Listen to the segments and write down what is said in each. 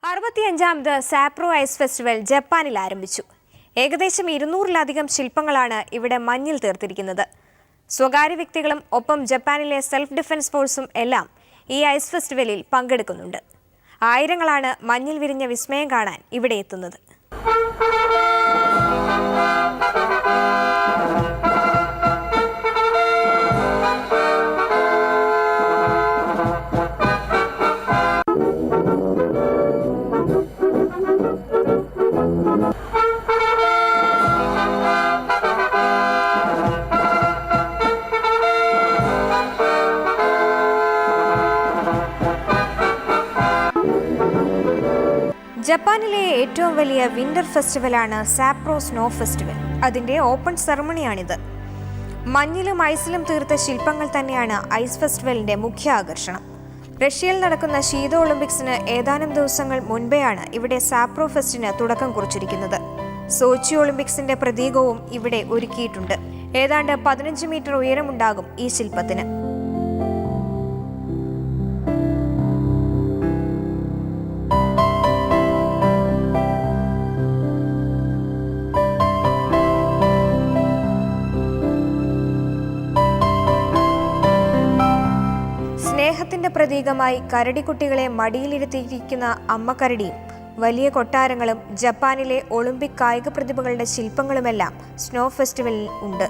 65ാമത് sapro ice festival ജപ്പാനിൽ ആരംഭിച്ചു. ഏകദേശം 200-ലധികം ശില്പങ്ങളാണ് ഇവിടെ മഞ്ഞിൽ തീർത്തിരിക്കുന്നത്. സ്വകാര്യ വ്യക്തികളും ഒപ്പം ജപ്പാനിലെ സെൽഫ് ഡിഫൻസ് ഫോഴ്സും എല്ലാം ഈ ഐസ് ഫെസ്റ്റിവലിൽ പങ്കെടുക്കുന്നുണ്ട്. ആയിരങ്ങളാണ് മഞ്ഞിൽ വിരിഞ്ഞ വിസ്മയം കാണാൻ ഇവിടെ എത്തുന്നത്. ജപ്പാനിലെ ഏറ്റവും വലിയ വിന്റർ ഫെസ്റ്റിവലാണ് സാപ്രോ സ്നോ ഫെസ്റ്റിവൽ. അതിന്റെ ഓപ്പൺ സെറമണിയാണിത്. മഞ്ഞിലും ഐസിലും തീർത്ത ശില്പങ്ങൾ തന്നെയാണ് ഐസ് ഫെസ്റ്റിവലിന്റെ മുഖ്യ ആകർഷണം. റഷ്യയിൽ നടക്കുന്ന ശീത ഒളിമ്പിക്സിന് ഏതാനും ദിവസങ്ങൾ മുൻപെയാണ് ഇവിടെ സാപ്രോ ഫെസ്റ്റിന് തുടക്കം കുറിച്ചിരിക്കുന്നത്. സോച്ചി ഒളിമ്പിക്സിന്റെ പ്രതീകവും ഇവിടെ ഒരുക്കിയിട്ടുണ്ട്. ഏതാണ്ട് 15 മീറ്റർ ഉയരമുണ്ടാകും ഈ ശില്പത്തിന്. സ്നേഹത്തിന്റെ പ്രതീകമായി കരടിക്കുട്ടികളെ മടിയിലിരുത്തിയിരിക്കുന്ന അമ്മക്കരടിയും വലിയ കൊട്ടാരങ്ങളും ജപ്പാനിലെ ഒളിമ്പിക് കായിക പ്രതിഭകളുടെ ശില്പങ്ങളുമെല്ലാം സ്നോ ഫെസ്റ്റിവലിൽ ഉണ്ട്.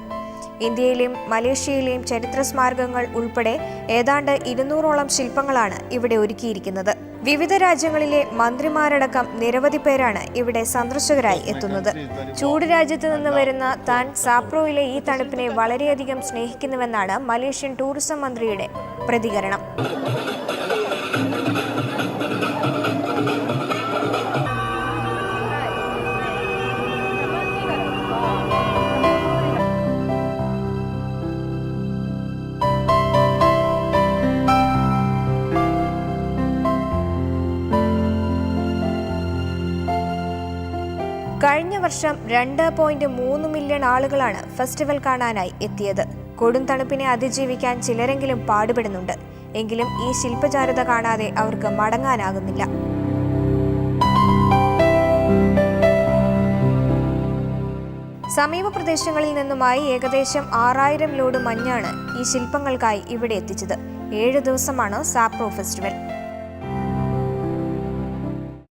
ഇന്ത്യയിലെയും മലേഷ്യയിലെയും ചരിത്ര സ്മാരകങ്ങൾ ഉൾപ്പെടെ ഏതാണ്ട് 200ഓളം ശില്പങ്ങളാണ് ഇവിടെ ഒരുക്കിയിരിക്കുന്നത്. വിവിധ രാജ്യങ്ങളിലെ മന്ത്രിമാരടക്കം നിരവധി പേരാണ് ഇവിടെ സന്ദർശകരായി എത്തുന്നത്. ചൂട് രാജ്യത്ത് നിന്ന് വരുന്ന താൻ സാപ്രോയിലെ ഈ തണുപ്പിനെ വളരെയധികം സ്നേഹിക്കുന്നുവെന്നാണ് മലേഷ്യൻ ടൂറിസം മന്ത്രിയുടെ പ്രതികരണം. കഴിഞ്ഞ വർഷം 2.3 മില്യൺ ആളുകളാണ് ഫെസ്റ്റിവൽ കാണാനായി എത്തിയത്. കൊടും തണുപ്പിനെ അതിജീവിക്കാൻ ചിലരെങ്കിലും പാടുപെടുന്നുണ്ട്. എങ്കിലും ഈ ശില്പചാരുത കാണാതെ അവർക്ക് മടങ്ങാനാകുന്നില്ല. സമീപ പ്രദേശങ്ങളിൽ നിന്നുമായി ഏകദേശം 6000 ലോഡ് മഞ്ഞാണ് ഈ ശില്പങ്ങൾക്കായി ഇവിടെ എത്തിച്ചത്. 7 ദിവസമാണ് സാപ്രോ ഫെസ്റ്റിവൽ.